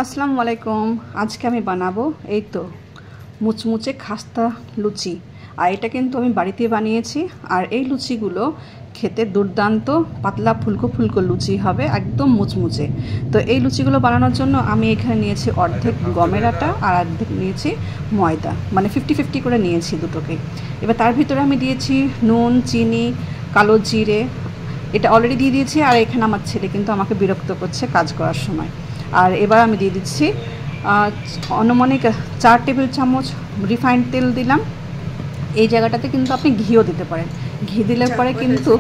আসসালামু আলাইকুম। আজকে আমি বানাবো এই তো মুচমুচে খাস্তা লুচি। আর এটা কিন্তু আমি বাড়িতে বানিয়েছি। আর এই লুচিগুলো খেতে দুর্দান্ত পাতলা ফুলকো ফুলকো লুচি হবে, একদম মুচমুচে। তো এই লুচিগুলো বানানোর জন্য আমি এখানে নিয়েছি অর্ধেক গমের আটা আর অর্ধেক নিয়েছি ময়দা, মানে 50-50 করে নিয়েছি দুটোকে। এবার তার ভিতরে আমি দিয়েছি নুন, চিনি, কালো জিরে, এটা অলরেডি দিয়ে দিয়েছি। আর এখানে আমার ছেলে কিন্তু আমাকে বিরক্ত করছে কাজ করার সময়। আর এবার আমি দিয়ে দিচ্ছি আনুমানিক 4 টেবিল চামচ রিফাইন্ড তেল দিলাম। এই জায়গাটাতে কিন্তু আপনি ঘিও দিতে পারেন। ঘি দিলে পরে কিন্তু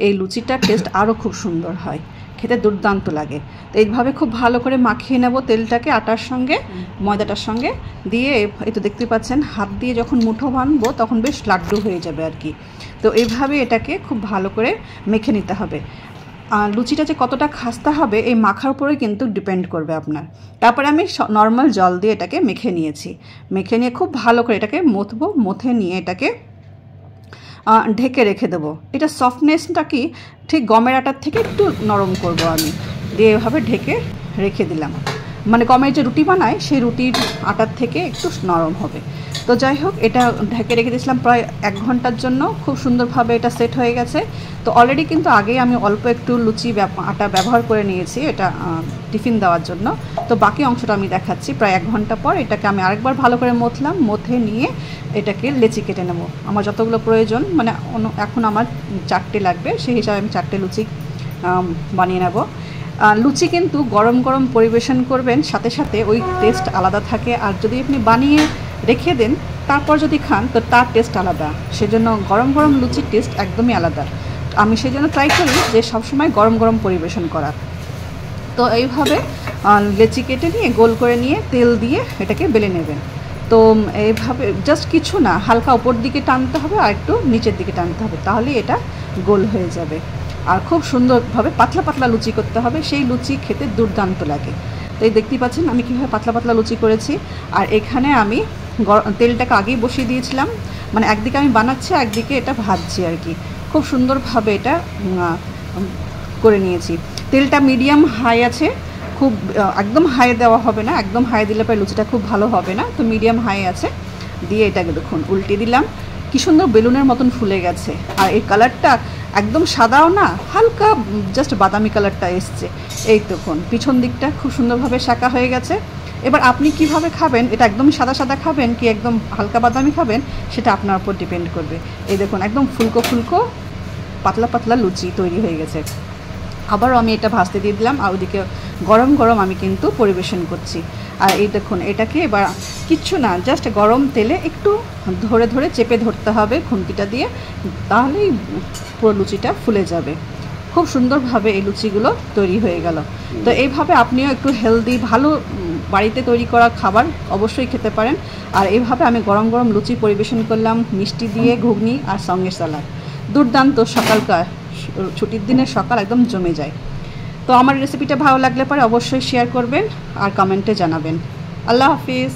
এই লুচিটার টেস্ট আরও খুব সুন্দর হয়, খেতে দুর্দান্ত লাগে। তো এইভাবে খুব ভালো করে মাখিয়ে নেব তেলটাকে আটার সঙ্গে, ময়দাটার সঙ্গে দিয়ে। এই তো দেখতে পাচ্ছেন, হাত দিয়ে যখন মুঠো বানবো তখন বেশ লাড্ডু হয়ে যাবে আর কি। তো এইভাবে এটাকে খুব ভালো করে মেখে নিতে হবে। লুচিটা যে কতটা খাস্তা হবে এই মাখার উপরে কিন্তু ডিপেন্ড করবে আপনার। তারপরে আমি নর্মাল জল দিয়ে এটাকে মেখে নিয়েছি। মেখে নিয়ে খুব ভালো করে এটাকে মথবো, মথে নিয়ে এটাকে ঢেকে রেখে দেবো। এটা সফটনেসটা কি ঠিক গমের আটার থেকে একটু নরম করব আমি, দিয়ে এভাবে ঢেকে রেখে দিলাম। মানে গমের যে রুটি বানায় সেই রুটির আটার থেকে একটু নরম হবে। তো যাই হোক, এটা ঢেকে রেখে দিয়েছিলাম প্রায় 1 ঘন্টার জন্য। খুব সুন্দরভাবে এটা সেট হয়ে গেছে। তো অলরেডি কিন্তু আগেই আমি অল্প একটু লুচি আটা ব্যবহার করে নিয়েছি এটা টিফিন দেওয়ার জন্য। তো বাকি অংশটা আমি দেখাচ্ছি। প্রায় 1 ঘন্টা পর এটাকে আমি আরেকবার ভালো করে মথলাম, মথে নিয়ে এটাকে লেচি কেটে নেব। আমার যতগুলো প্রয়োজন, মানে এখন আমার 4টে লাগবে, সেই হিসাবে আমি 4টে লুচি বানিয়ে নেব। লুচি কিন্তু গরম গরম পরিবেশন করবেন, সাথে সাথে ওই টেস্ট আলাদা থাকে। আর যদি আপনি বানিয়ে রেখে দেন তারপর যদি খান তো তার টেস্ট আলাদা। সেজন্য গরম গরম লুচির টেস্ট একদমই আলাদা। আমি সেই জন্য ট্রাই করি যে সবসময় গরম গরম পরিবেশন করার। তো এইভাবে লেচি কেটে নিয়ে গোল করে নিয়ে তেল দিয়ে এটাকে বেলে নেবেন। তো এইভাবে জাস্ট কিছু না, হালকা ওপর দিকে টানতে হবে আর একটু নিচের দিকে টানতে হবে, তাহলে এটা গোল হয়ে যাবে। আর খুব সুন্দরভাবে পাতলা পাতলা লুচি করতে হবে, সেই লুচি খেতে দুর্দান্ত লাগে। তো এই দেখতেই পাচ্ছেন আমি কীভাবে পাতলা পাতলা লুচি করেছি। আর এখানে আমি তেলটাকে আগেই বসিয়ে দিয়েছিলাম, মানে একদিকে আমি বানাচ্ছি একদিকে এটা ভাজছি আর কি। খুব সুন্দরভাবে এটা করে নিয়েছি। তেলটা মিডিয়াম হাই আছে, খুব একদম হাই দেওয়া হবে না, একদম হাই দিলে পরে লুচিটা খুব ভালো হবে না। তো মিডিয়াম হাই আছে দিয়ে এটাকে দেখুন উল্টে দিলাম। কি সুন্দর বেলুনের মতন ফুলে গেছে। আর এই কালারটা একদম সাদাও না, হালকা জাস্ট বাদামি কালারটা এসছে। এই দেখুন পিছন দিকটা খুব সুন্দরভাবে শাঁকা হয়ে গেছে। এবার আপনি কিভাবে খাবেন, এটা একদম সাদা সাদা খাবেন কি একদম হালকা বাদামি খাবেন, সেটা আপনার উপর ডিপেন্ড করবে। এই দেখুন একদম ফুলকো ফুলকো পাতলা পাতলা লুচি তৈরি হয়ে গেছে। আবারও আমি এটা ভাজতে দিয়ে দিলাম, আর ওদিকে গরম গরম আমি কিন্তু পরিবেশন করছি। আর এই দেখুন এটাকে এবার কিচ্ছু না, জাস্ট গরম তেলে একটু ধরে ধরে চেপে ধরতে হবে খুন্তিটা দিয়ে, তাহলেই পুরো লুচিটা ফুলে যাবে। খুব সুন্দরভাবে এই লুচিগুলো তৈরি হয়ে গেল। তো এইভাবে আপনিও একটু হেলদি ভালো বাড়িতে তৈরি করা খাবার অবশ্যই খেতে পারেন। আর এইভাবে আমি গরম গরম লুচি পরিবেশন করলাম, মিষ্টি দিয়ে, ঘুগনি আর সঙ্গে সালাদ। দুর্দান্ত সকালকার, ছুটির দিনের সকাল একদম জমে যায়। তো আমার রেসিপিটা ভালো লাগলে পরে অবশ্যই শেয়ার করবেন আর কমেন্টে জানাবেন। আল্লাহ হাফিজ।